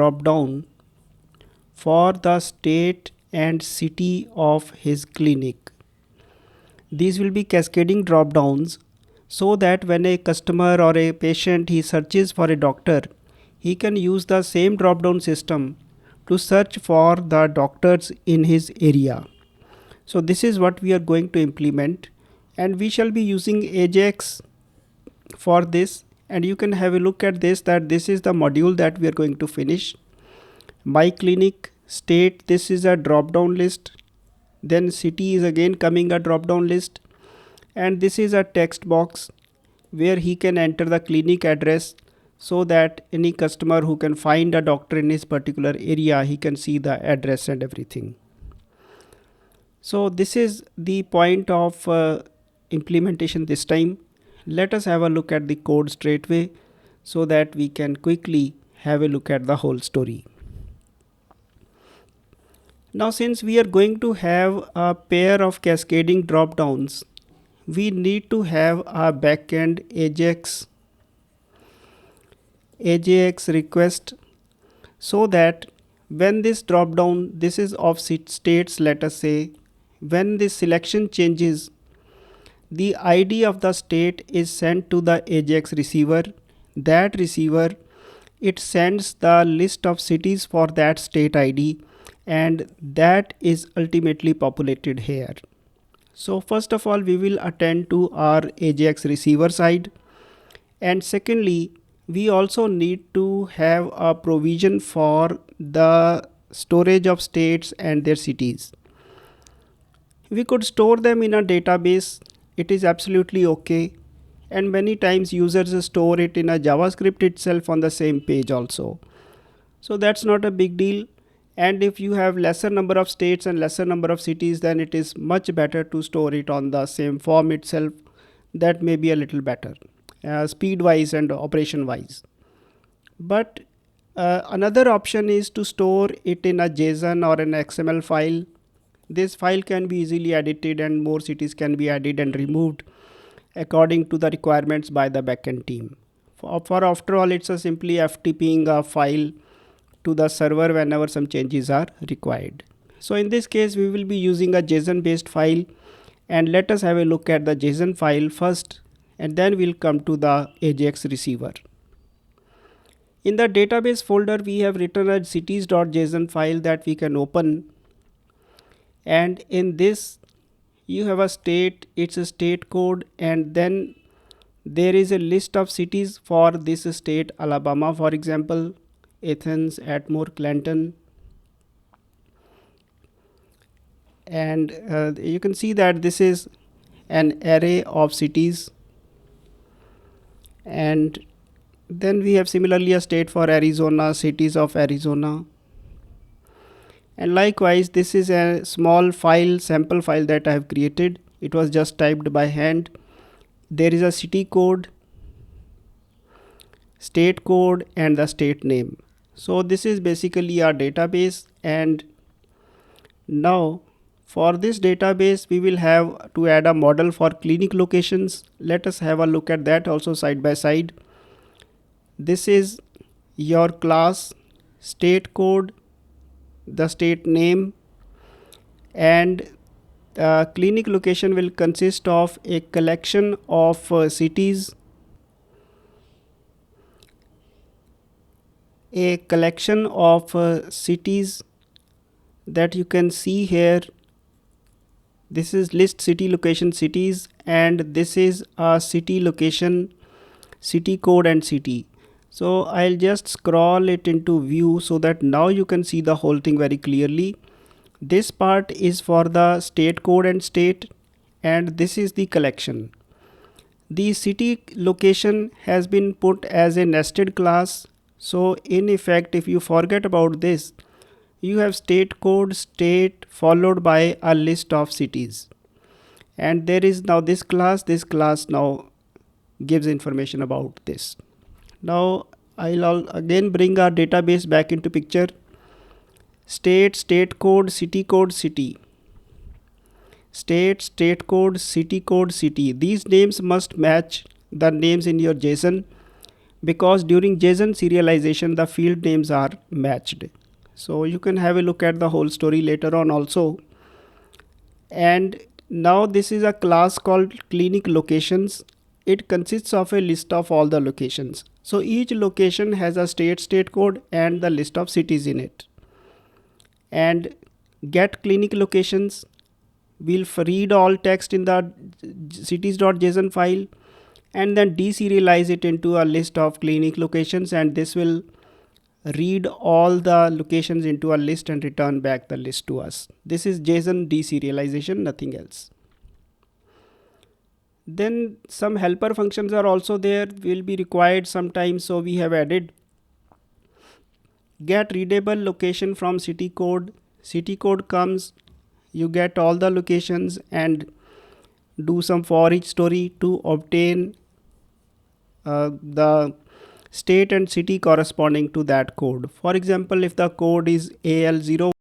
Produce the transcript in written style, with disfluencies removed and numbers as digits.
drop down for the state and city of his clinic. These will be cascading drop downs so that when a customer or a patient he searches for a doctor, he can use the same drop down system to search for the doctors in his area. So this is what we are going to implement, and we shall be using Ajax for this. And you can have a look at this, that this is the module that we are going to finish. My clinic, state, this is a drop down list. Then city is again coming a drop down list, and this is a text box where he can enter the clinic address so that any customer who can find a doctor in his particular area, he can see the address and everything. So this is the point of implementation this time. Let us have a look at the code straight away so that we can quickly have a look at the whole story. Now since we are going to have a pair of cascading drop downs, we need to have a backend Ajax request, so that when this drop down, this is of states, let us say, when this selection changes, the ID of the state is sent to the Ajax receiver. That receiver, it sends the list of cities for that state ID, and that is ultimately populated here. So first of all, we will attend to our Ajax receiver side, and secondly, we also need to have a provision for the storage of states and their cities. We could store them in a database. It is absolutely okay, and many times users store it in a JavaScript itself on the same page also. So that's not a big deal. And if you have lesser number of states and lesser number of cities, then it is much better to store it on the same form itself. That may be a little better speed wise and operation wise. But another option is to store it in a JSON or an XML file. This file can be easily edited, and more cities can be added and removed according to the requirements by the backend team. For after all, it's a simply FTPing a file to the server whenever some changes are required. So in this case, we will be using a JSON based file, and let us have a look at the JSON file first, and then we'll come to the Ajax receiver. In the database folder, we have written a cities.json file that we can open, and in this you have a state, it's a state code, and then there is a list of cities for this state, Alabama for example, Athens, Atmore, Clanton, and you can see that this is an array of cities. And then we have similarly a state for Arizona, cities of Arizona, and likewise this is a small file, sample file that I have created. It was just typed by hand. There is a city code, state code, and the state name. So this is basically our database, and now for this database we will have to add a model for clinic locations. Let us have a look at that also side by side. This is your class, state code, the state name, and clinic location will consist of a collection of cities, that you can see here. This is list city location cities, and this is a city location, city code, and city. So I'll just scroll it into view so that now you can see the whole thing very clearly. This part is for the state code and state, and this is the collection. The city location has been put as a nested class. So in effect, if you forget about this, you have state code, state, followed by a list of cities, and there is now this class now gives information about this. Now I'll again bring our database back into picture. State, state code, city code, city. State, state code, city code, city. These names must match the names in your JSON. because during JSON serialization the field names are matched. So you can have a look at the whole story later on also. And now this is a class called clinic locations. It consists of a list of all the locations. So each location has a state code and the list of cities in it. And get clinic locations will read all text in the cities.json file and then deserialize it into a list of clinic locations, and this will read all the locations into a list and return back the list to us. This is JSON deserialization, nothing else. Then some helper functions are also there, will be required sometimes, so we have added get readable location from city code. City code comes, you get all the locations and do some for each story to obtain the state and city corresponding to that code. For example, if the code is AL0